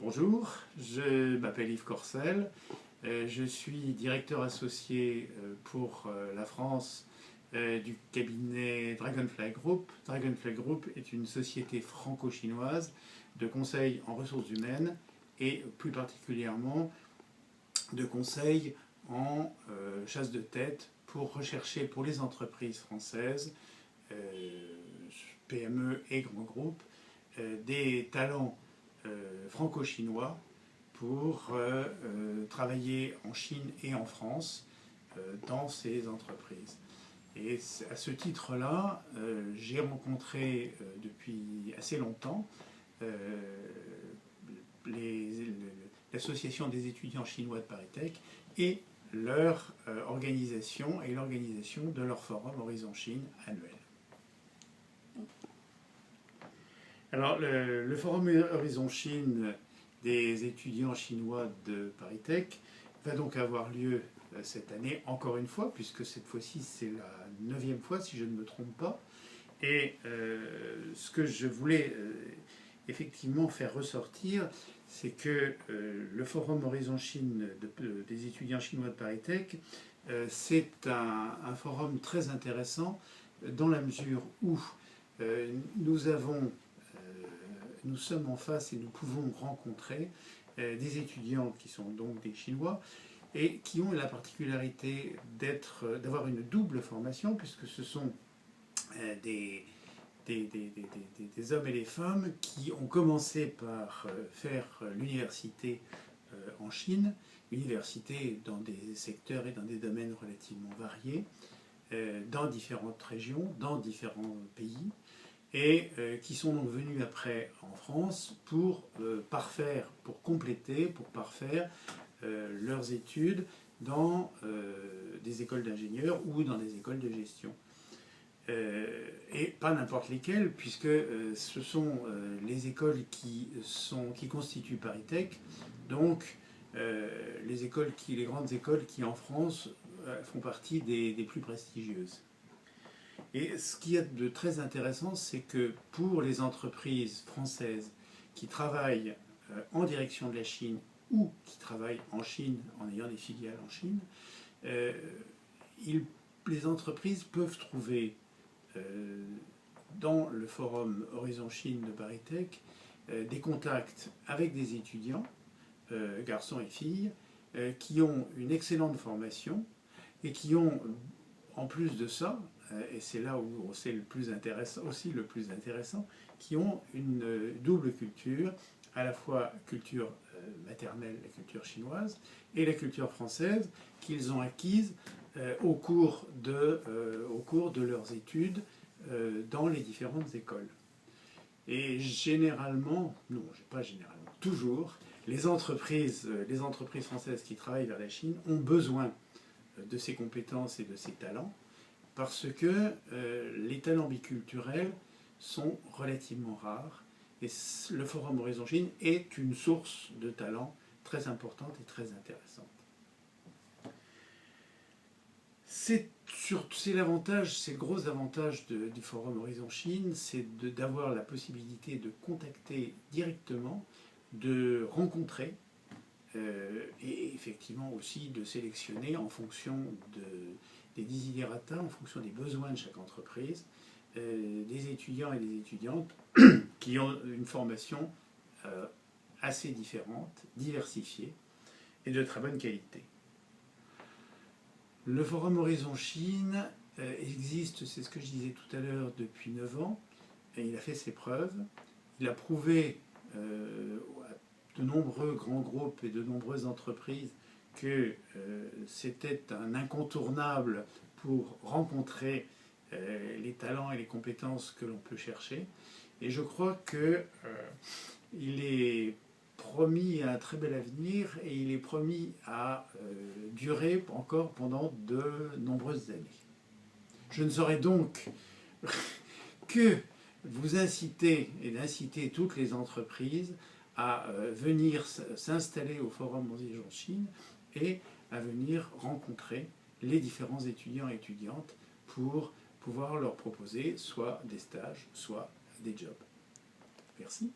Bonjour, je m'appelle Yves Corcel, je suis directeur associé pour la France du cabinet Dragonfly Group. Dragonfly Group est une société franco-chinoise de conseil en ressources humaines et plus particulièrement de conseil en chasse de tête pour rechercher pour les entreprises françaises, PME et grands groupes, des talents franco-chinois pour travailler en Chine et en France dans ces entreprises. Et à ce titre-là, j'ai rencontré depuis assez longtemps l'association des étudiants chinois de ParisTech et leur organisation et l'organisation de leur forum Horizon Chine annuel. Alors, le forum Horizon Chine des étudiants chinois de ParisTech va donc avoir lieu cette année, encore une fois, puisque cette fois-ci c'est la 9e fois, si je ne me trompe pas. Et ce que je voulais effectivement faire ressortir, c'est que le forum Horizon Chine des étudiants chinois de ParisTech, c'est un forum très intéressant dans la mesure où nous sommes en face et nous pouvons rencontrer des étudiants qui sont donc des Chinois et qui ont la particularité d'avoir une double formation, puisque ce sont des hommes et des femmes qui ont commencé par faire l'université en Chine, université dans des secteurs et dans des domaines relativement variés, dans différentes régions, dans différents pays, et qui sont donc venus après en France pour parfaire, pour compléter, pour parfaire leurs études dans des écoles d'ingénieurs ou dans des écoles de gestion. Et pas n'importe lesquelles, puisque ce sont les écoles qui constituent ParisTech, donc les grandes écoles qui en France font partie des plus prestigieuses. Et ce qu'il y a de très intéressant, c'est que pour les entreprises françaises qui travaillent en direction de la Chine ou qui travaillent en Chine en ayant des filiales en Chine, les entreprises peuvent trouver dans le forum Horizon Chine de ParisTech des contacts avec des étudiants, garçons et filles, qui ont une excellente formation et qui ont, en plus de ça, et c'est là où c'est le plus intéressant, qui ont une double culture, à la fois culture maternelle, la culture chinoise, et la culture française, qu'ils ont acquise au cours de leurs études dans les différentes écoles. Et généralement, non, pas généralement, toujours, les entreprises françaises qui travaillent vers la Chine ont besoin de ces compétences et de ces talents, parce que les talents biculturels sont relativement rares, et le forum Horizon Chine est une source de talents très importante et très intéressante. C'est le gros avantage du forum Horizon Chine, c'est d'avoir la possibilité de contacter directement, de rencontrer, et effectivement aussi de sélectionner en fonction des desiderata, en fonction des besoins de chaque entreprise, des étudiants et des étudiantes qui ont une formation assez différente, diversifiée et de très bonne qualité. Le forum Horizon Chine existe, c'est ce que je disais tout à l'heure, depuis 9 ans, et il a fait ses preuves. Il a prouvé à de nombreux grands groupes et de nombreuses entreprises que c'était un incontournable pour rencontrer les talents et les compétences que l'on peut chercher. Et je crois qu'il est promis à un très bel avenir et il est promis à durer encore pendant de nombreuses années. Je ne saurais donc que vous inciter et d'inciter toutes les entreprises à venir s'installer au Forum Horizon Chine et à venir rencontrer les différents étudiants et étudiantes pour pouvoir leur proposer soit des stages, soit des jobs. Merci.